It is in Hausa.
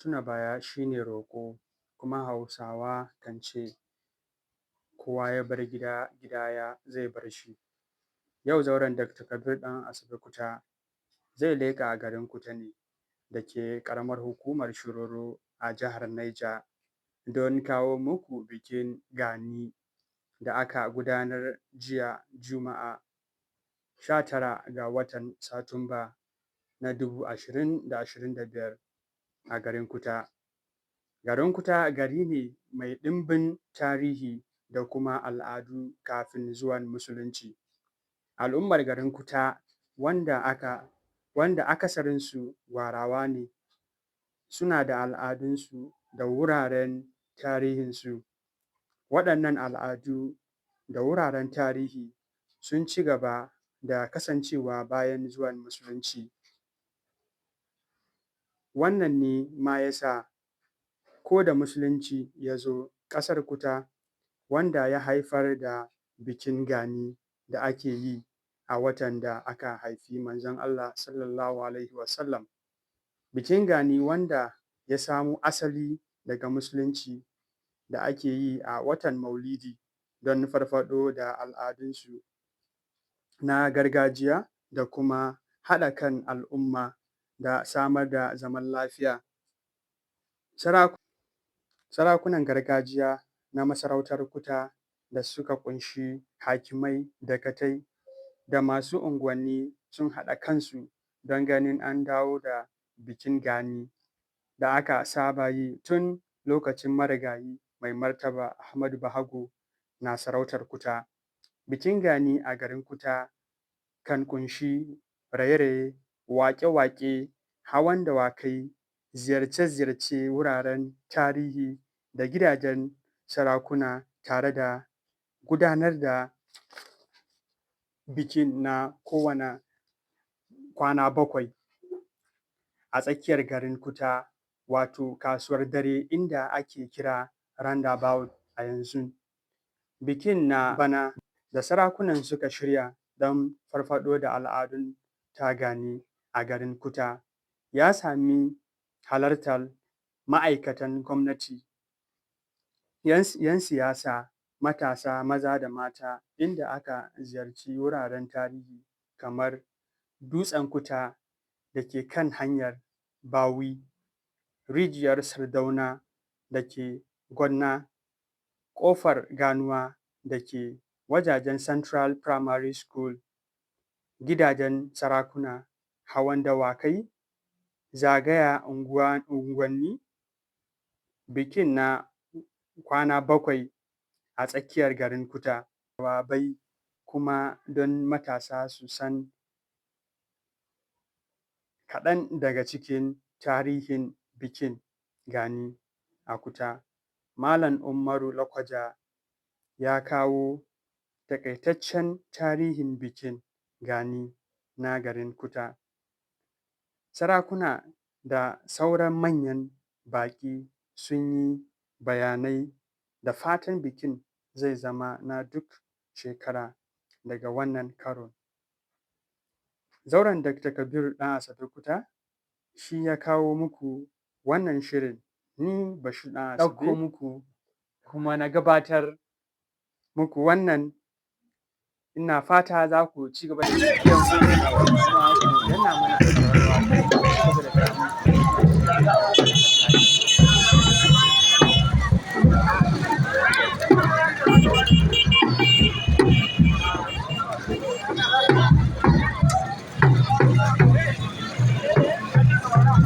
tuna baya shi ne roƙo, kuma Hausawa kan ce kowa ya bar gida, gida zai bar shi. Yau zauren Dr. Kabir ɗan Asabe Kuta zai leƙa garin Kuta ne da ke ƙaramar hukumar Shiroro a jihar Niger don kawo muku bikin Gani da aka gudanar jiya Juma'a 19 ga watan Satumba na 2025 a garin Kuta. Garin Kuta gari ne mai ɗimbin tarihi da kuma al'adu kafin zuwan Musulunci. Al'ummar garin Kuta wanda akasarinsu Gwarawa ne, suna da al'adunsu da wuraren tarihinsu. Waɗannan al'adu da wuraren tarihi sun ci gaba da kasancewa bayan zuwan Musulunci. Wannan ne ma ya sa ko da Musulunci ya zo ƙasar Kuta, wanda ya haifar da bikin Gani da ake yi a watan da aka haifi Manzon Allah (SAW). Bikin Gani wanda ya samo asali daga Musulunci da ake yi a watan Maulidi don farfaɗo da al'adunsu na gargajiya da kuma haɗa kan al'umma da samar da zaman lafiya. Sarakunan gargajiya na masarautar Kuta da suka ƙunshi hakimai, dagatai da masu unguwanni sun haɗa kansu don ganin an dawo da bikin Gani da aka saba yi tun lokacin Marigayi Mai Martaba Ahmadu Bahago na sarautar Kuta. Bikin Gani a garin Kuta kan ƙunshi raye-raye, waƙe-waƙe, hawan dawakai, ziyarce-ziyarce wuraren tarihi da gidajen sarakuna tare da gudanar da bikin na kowane kwana 7 a tsakiyar garin Kuta, wato kasuwar dare inda ake kira roundabout a yanzu. Bikin na bana da sarakunan suka shirya don farfaɗo da al'adun ta Gani a garin Kuta ya sami halartar ma'aikatan gwamnati, 'yan siyasa, matasa maza da mata, inda aka ziyarci wuraren tarihi kamar Dutsen Kuta da ke kan hanyar Bawi, Rijiyar Sardauna da ke Gonna, Ƙofar Ganuwa da ke wajajen Central Primary School, gidajen sarakuna, hawan dawakai, zagaya unguwanni. Bikin na kwana 7 a tsakiyar garin Kuta jawabai kuma don matasa su san kaɗan daga cikin tarihin bikin Gani a Kuta. Malam Umaru Lakwaja ya kawo taƙaitaccen tarihin bikin Gani na garin Kuta. Sarakuna da sauran manyan baƙi sun yi bayanai da fatan bikin zai zama na duk shekara daga wannan karon. Zauren Dr. Kabir ɗan Asabe Kuta shi ya kawo muku wannan shirin. Ni Bashir ɗan Asabe ɗauko muku kuma na gabatar muku wannan. Ina fata za ku ci gaba da bibiyar mu kuma ku danna mana